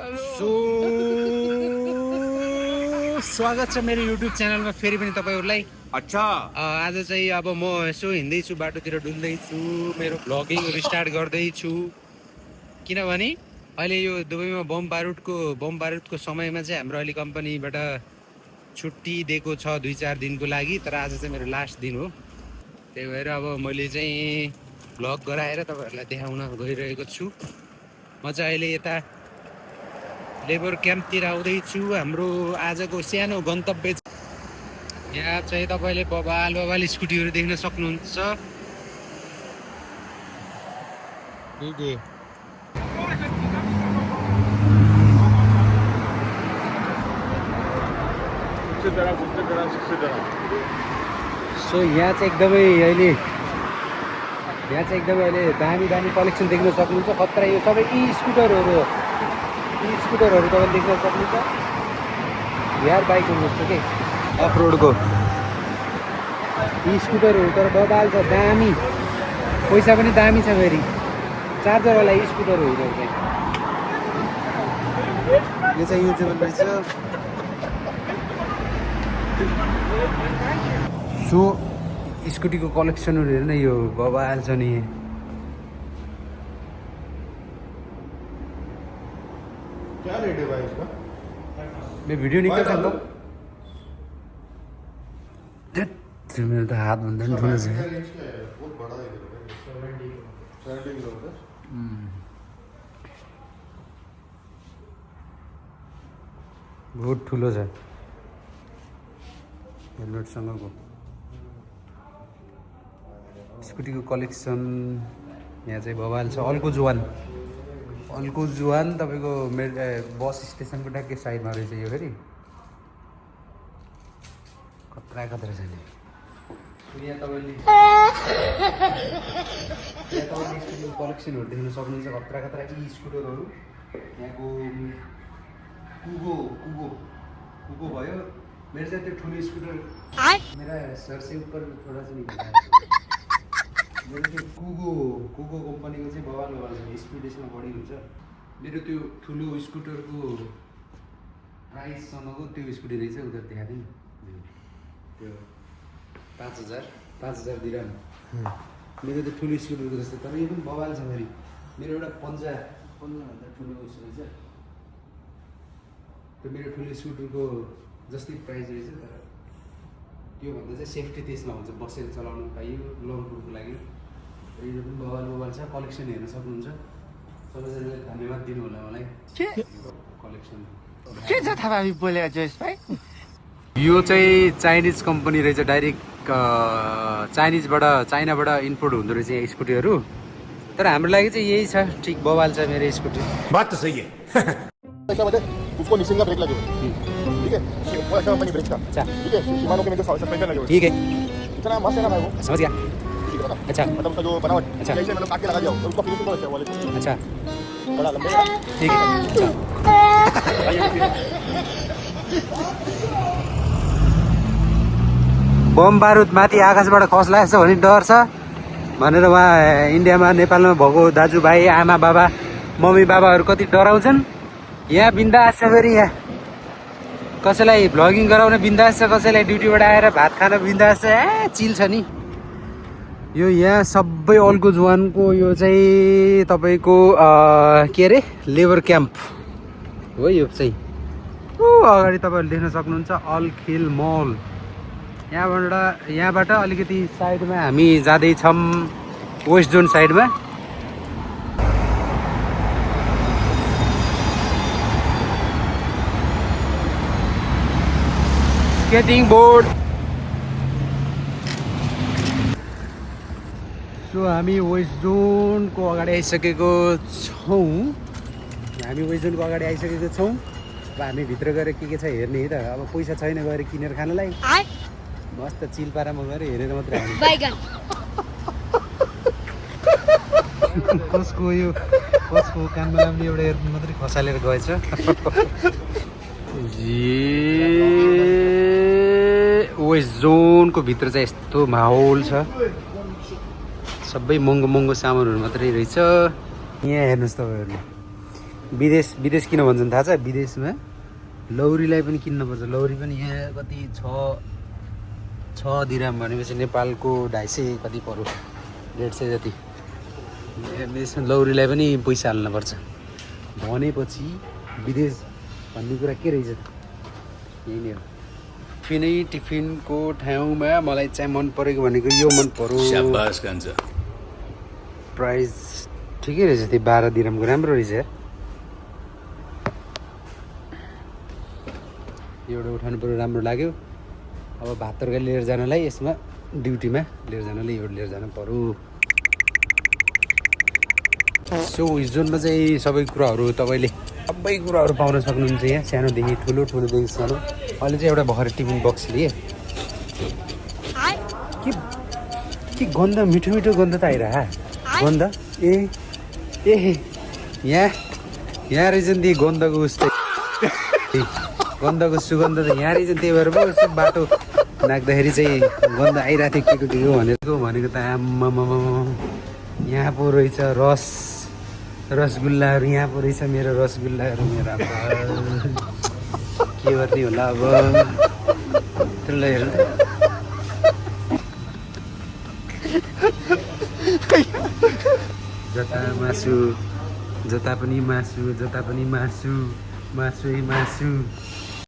So स्वागत छ मेरो युट्युब च्यानलमा फेरि पनि तपाईहरुलाई। अच्छा आज चाहिँ अब म यसो हिँड्दैछु, बाटोतिर डुल्दैछु, मेरो भ्लगिङहरु स्टार्ट गर्दैछु। किनभने अहिले यो दुबईमा बम बारुदको समयमा चाहिँ हाम्रो अहिले कम्पनीबाट छुट्टी दिएको छ 2-4 दिनको लागि। तर आज चाहिँ मेरो लास्ट दिन हो, त्यही भएर अब मैले चाहिँ भ्लग गराएर तपाईहरुलाई देखाउन गइरहेको छु। म चाहिँ अहिले यता लेबर क्याम्पतिर आउँदैछु। हाम्रो आजको सानो गन्तव्य यहाँ चाहिँ तपाईले बबाल स्कुटीहरू देख्न सक्नुहुन्छ। सो यहाँ चाहिँ एकदमै अहिले दामी कलेक्सन देख्न सक्नुहुन्छ। खतरा यो सबै स्कुटरहरू तपाईँले देख्न सक्नुहुन्छ। यार बाइकहरू जस्तो के अफ रोडको स्कुटरहरू तर बबाल छ, दामी, पैसा पनि दामी छ। फेरि चार्जरवाला स्कुटर हो चाहिँ यो चाहिँ युजेबल रहेछ। सो स्कुटीको कलेक्सनहरू हेर्न, यो बबाल छ नि। क्या रेट है भाई इसका? मैं वीडियो नहीं कर सकता। मेरो त हात भन्दा पनि ठुलो छ। रेंज क्या है? बहुत बड़ा है, 70 किलोमीटर। बहुत ठुलो छ हेलमेटसँगको। स्कुटीको कलेक्सन यहाँ चाहिँ बबाल छ। अल्को जुवान तपाईँको बस स्टेसनको ट्याक्कै साइडमा रहेछ यो। फेरि खतरा छ नि। यहाँ तपाईँले स्कुटीको कलेक्सनहरू देख्न सक्नुहुन्छ। खतरा यी स्कुटरहरू यहाँको कुगो भयो। मेरो चाहिँ त्यो ठुलो स्कुटर मेरा सर से ऊपर थोड़ा सा निकला। मेरो त्यो कुगो कम्पनीको चाहिँ बबाल छ, स्पिड यसमा बढी हुन्छ। मेरो त्यो ठुलो स्कुटरको प्राइससँगको त्यो स्कुटी रहेछ, उता देखाएको थिएँ नि, त्यो 5,000 दिरहम। मेरो त्यो ठुलो स्कुटरको जस्तो, तर यो पनि बबाल छ। फेरि मेरो एउटा पन्जाभन्दा ठुलो उस रहेछ। त्यो मेरो ठुलो स्कुटरको जस्तै प्राइस रहेछ, तर त्योभन्दा चाहिँ सेफ्टी त्यसमा हुन्छ, बसेर चलाउनु पाइयो लङ टुरको लागि। यो पनि बबाल छ। कलेक्सन हेर्न सक्नुहुन्छ। सबैजनाले धन्यवाद दिनु होला मलाई। कलेक्सन के छ थाहा बोलेको जोइस भाइ? यो चाहिँ चाइनिज कम्पनी रहेछ। डाइरेक्ट चाइनाबाट इम्पोर्ट हुँदो रहेछ यहाँ स्कुटीहरू। तर हाम्रो लागि चाहिँ यही छ, ठिक बबाल छ मेरो स्कुटी। बात तो सही है। ऐसा बता, उसको निसिंग का ब्रेक लगेगा, ठीक है? वो ऐसा कंपनी ब्रेक का, अच्छा ठीक है? शिमानो के में जो सस्पेंशन लगे हुए, ठीक है, इतना मस्त है ना भाई वो। समझ गया। ठीक है ना? अच्छा मतलब उसका जो बनावट अच्छा। ऐसे मतलब काट के लगा दिया और उसका फिनिशिंग बहुत अच्छा है वाले। अच्छा बड़ा लंबे ठीक है। अच्छा बम बारुद माथि आकाशबाट खस्ला जस्तो भने डर छ भनेर उहाँ इन्डियामा नेपालमा भएको दाजुभाइ आमा बाबा मम्मी बाबाहरू कति डराउँछन्। यहाँ बिन्दास छ। फेरि यहाँ कसैलाई भ्लगिङ गराउन बिन्दास छ, कसैलाई ड्युटीबाट आएर भात खान बिन्दास छ। चिल छ नि यो। यहाँ सबै अल्को जुवानको यो चाहिँ तपाईँको के अरे लेबर क्याम्प हो यो चाहिँ। अगाडि तपाईँहरूले देख्न सक्नुहुन्छ अल्खेल मल। यहाँबाट अलिकति साइडमा हामी जाँदैछौँ वेस्ट जोन साइडमा। Skating board. सो हामी वेस्ट जोनको अगाडि आइसकेको छौँ। अब हामी भित्र गएर के छ हेर्ने है त। अब पैसा छैन गएर किनेर खानलाई, मस्त चिल पारामा गएर हेरेर मात्रै आउने। कसको कानमा लाग्ने एउटा एयरफोन मात्रै खसालेर गएछ। वेस्ट जोनको भित्र चाहिँ यस्तो माहौल छ। सबै महँगो सामानहरू मात्रै रहेछ। यहाँ हेर्नुहोस् तपाईँहरूले विदेश किन भन्छन् थाहा छ? विदेशमा लौरीलाई पनि किन्नुपर्छ। लौरी पनि यहाँ कति 6 दिराम भनेपछि नेपालको 250 कति पर्यो, 150 जति। विदेशमा लौरीलाई पनि पैसा हाल्नुपर्छ भनेपछि विदेश भन्ने कुरा के रहेछ त? यही नै हो। कुनै टिफिनको ठाउँमा मलाई चाहिँ मन परेको भनेको यो मन पर्यो। प्राइस ठिकै रहेछ, त्यो 12 दिरमको राम्रो रहेछ यार। एउटा उठाउनु पर्यो, राम्रो लाग्यो। अब भात तरकारी लिएर जानलाई यसमा ड्युटीमा लिएर जानलाई एउटा लिएर जानु पर्यो। सो हिजोमा चाहिँ सबै कुराहरू तपाईँले सबै कुराहरू पाउन सक्नुहुन्छ यहाँ, सानोदेखि ठुलोदेखि सानो। अहिले चाहिँ एउटा भर्खर टिफिन बक्स लिएँ। के गन्ध, मिठो मिठो गन्ध त आइरह गन्ध। ए यहाँ रहेछ नि ती गन्धको उस्तै गन्धको सुगन्ध त यहाँ रहेछ। त्यही भएर पो यसो बाटो नाख्दाखेरि चाहिँ गन्ध आइरहेको थियो भनेको त आम्मामा यहाँ पो रहेछ रसगुल्लाहरू, यहाँ पो रहेछ मेरो रसगुल्लाहरू। मेरो के गर्ने होला अब त्यसलाई हेर्नु। जता मासु, जता पनि मासु, जता पनि मासु, मासु।